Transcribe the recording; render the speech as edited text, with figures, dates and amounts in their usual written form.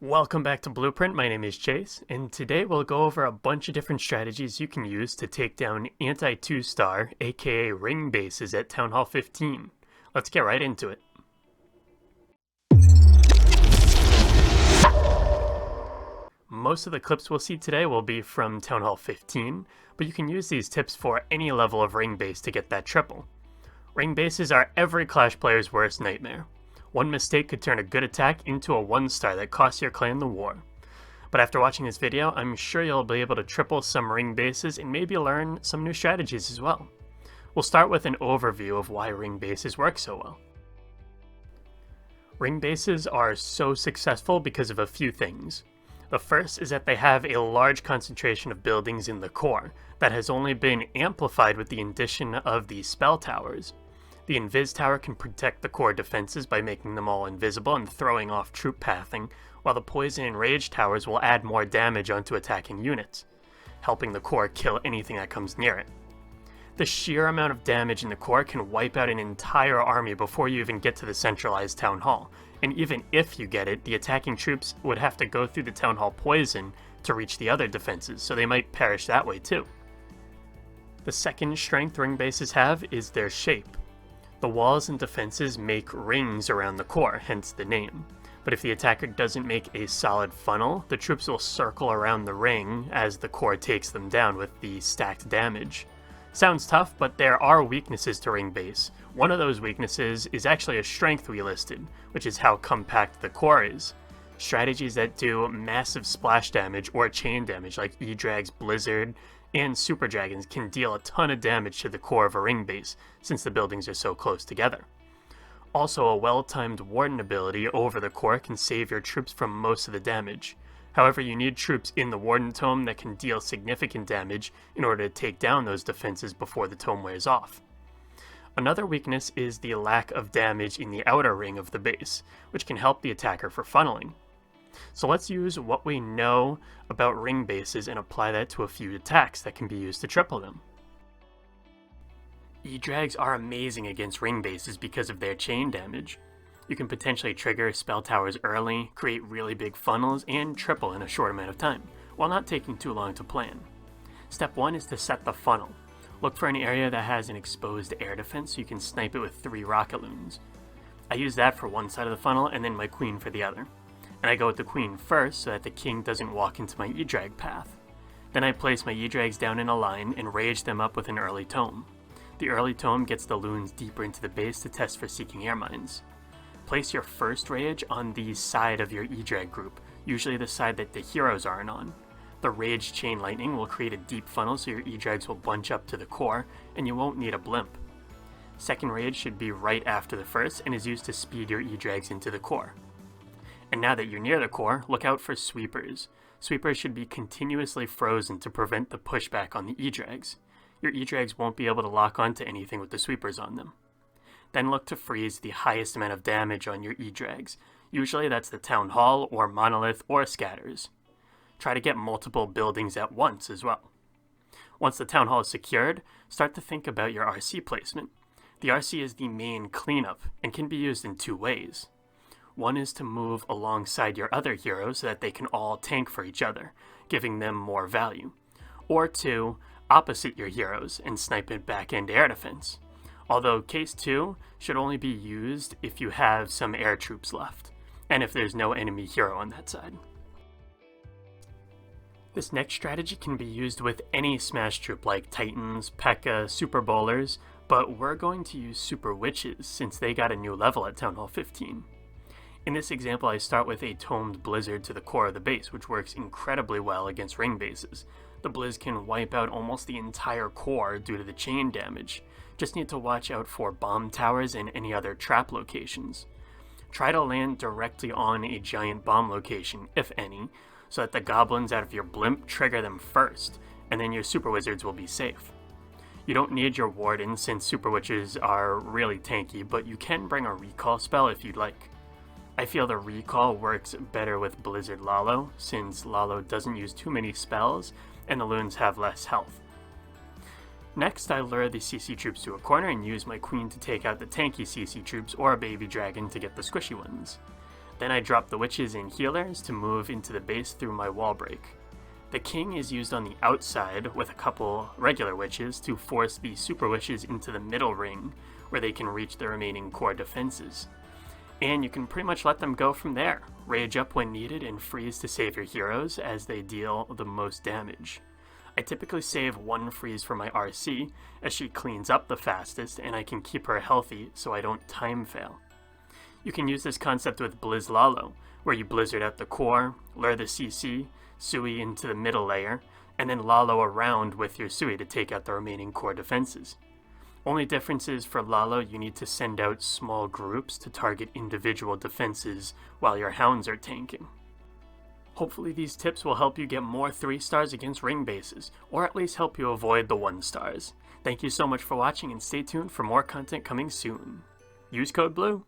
Welcome back to Blueprint. My name is Chase, and today we'll go over a bunch of different strategies you can use to take down anti-2-star, aka ring bases at Town Hall 15. Let's get right into it. Most of the clips we'll see today will be from Town Hall 15, but you can use these tips for any level of ring base to get that triple. Ring bases are every Clash player's worst nightmare. One mistake could turn a good attack into a 1-star that costs your clan the war. But after watching this video, I'm sure you'll be able to triple some ring bases and maybe learn some new strategies as well. We'll start with an overview of why ring bases work so well. Ring bases are so successful because of a few things. The first is that they have a large concentration of buildings in the core that has only been amplified with the addition of the spell towers. The Invis Tower can protect the core defenses by making them all invisible and throwing off troop pathing, while the Poison and Rage Towers will add more damage onto attacking units, helping the core kill anything that comes near it. The sheer amount of damage in the core can wipe out an entire army before you even get to the centralized Town Hall, and even if you get it, the attacking troops would have to go through the Town Hall Poison to reach the other defenses, so they might perish that way too. The second strength ring bases have is their shape. The walls and defenses make rings around the core, hence the name. But if the attacker doesn't make a solid funnel, the troops will circle around the ring as the core takes them down with the stacked damage. Sounds tough, but there are weaknesses to ring base. One of those weaknesses is actually a strength we listed, which is how compact the core is. Strategies that do massive splash damage or chain damage like E-Drag's Blizzard and Super Dragons can deal a ton of damage to the core of a ring base, since the buildings are so close together. Also, a well-timed Warden ability over the core can save your troops from most of the damage. However, you need troops in the Warden Tome that can deal significant damage in order to take down those defenses before the tome wears off. Another weakness is the lack of damage in the outer ring of the base, which can help the attacker for funneling. So let's use what we know about ring bases and apply that to a few attacks that can be used to triple them. E-Drags are amazing against ring bases because of their chain damage. You can potentially trigger spell towers early, create really big funnels, and triple in a short amount of time, while not taking too long to plan. Step 1 is to set the funnel. Look for an area that has an exposed air defense so you can snipe it with 3 rocket loons. I use that for one side of the funnel and then my queen for the other. And I go with the queen first so that the king doesn't walk into my E-Drag path. Then I place my E-Drags down in a line and rage them up with an early tome. The early tome gets the loons deeper into the base to test for seeking air mines. Place your first rage on the side of your E-Drag group, usually the side that the heroes aren't on. The rage chain lightning will create a deep funnel so your E-Drags will bunch up to the core and you won't need a blimp. Second rage should be right after the first and is used to speed your E-Drags into the core. And now that you're near the core, look out for sweepers. Sweepers should be continuously frozen to prevent the pushback on the E-Drags. Your E-Drags won't be able to lock onto anything with the sweepers on them. Then look to freeze the highest amount of damage on your E-Drags. Usually that's the Town Hall or Monolith or Scatters. Try to get multiple buildings at once as well. Once the Town Hall is secured, start to think about your RC placement. The RC is the main cleanup and can be used in 2 ways. One is to move alongside your other heroes so that they can all tank for each other, giving them more value. Or 2, opposite your heroes and snipe it back into air defense. Although case 2 should only be used if you have some air troops left, and if there's no enemy hero on that side. This next strategy can be used with any smash troop like Titans, P.E.K.K.A, Super Bowlers, but we're going to use Super Witches since they got a new level at Town Hall 15. In this example, I start with a tomed Blizzard to the core of the base, which works incredibly well against ring bases. The Blizz can wipe out almost the entire core due to the chain damage. Just need to watch out for bomb towers and any other trap locations. Try to land directly on a giant bomb location, if any, so that the goblins out of your blimp trigger them first, and then your super wizards will be safe. You don't need your warden since super witches are really tanky, but you can bring a recall spell if you'd like. I feel the recall works better with Blizzard Lalo, since Lalo doesn't use too many spells and the loons have less health. Next, I lure the CC troops to a corner and use my queen to take out the tanky CC troops or a baby dragon to get the squishy ones. Then I drop the witches and healers to move into the base through my wall break. The king is used on the outside with a couple regular witches to force the super witches into the middle ring where they can reach the remaining core defenses. And you can pretty much let them go from there. Rage up when needed and freeze to save your heroes as they deal the most damage. I typically save one freeze for my RC as she cleans up the fastest and I can keep her healthy so I don't time fail. You can use this concept with Blizz Lalo, where you blizzard out the core, lure the CC, Sui into the middle layer, and then Lalo around with your Sui to take out the remaining core defenses. Only difference is for Lalo you need to send out small groups to target individual defenses while your hounds are tanking. Hopefully these tips will help you get more 3 stars against ring bases, or at least help you avoid the 1 stars. Thank you so much for watching and stay tuned for more content coming soon. Use code BLUE!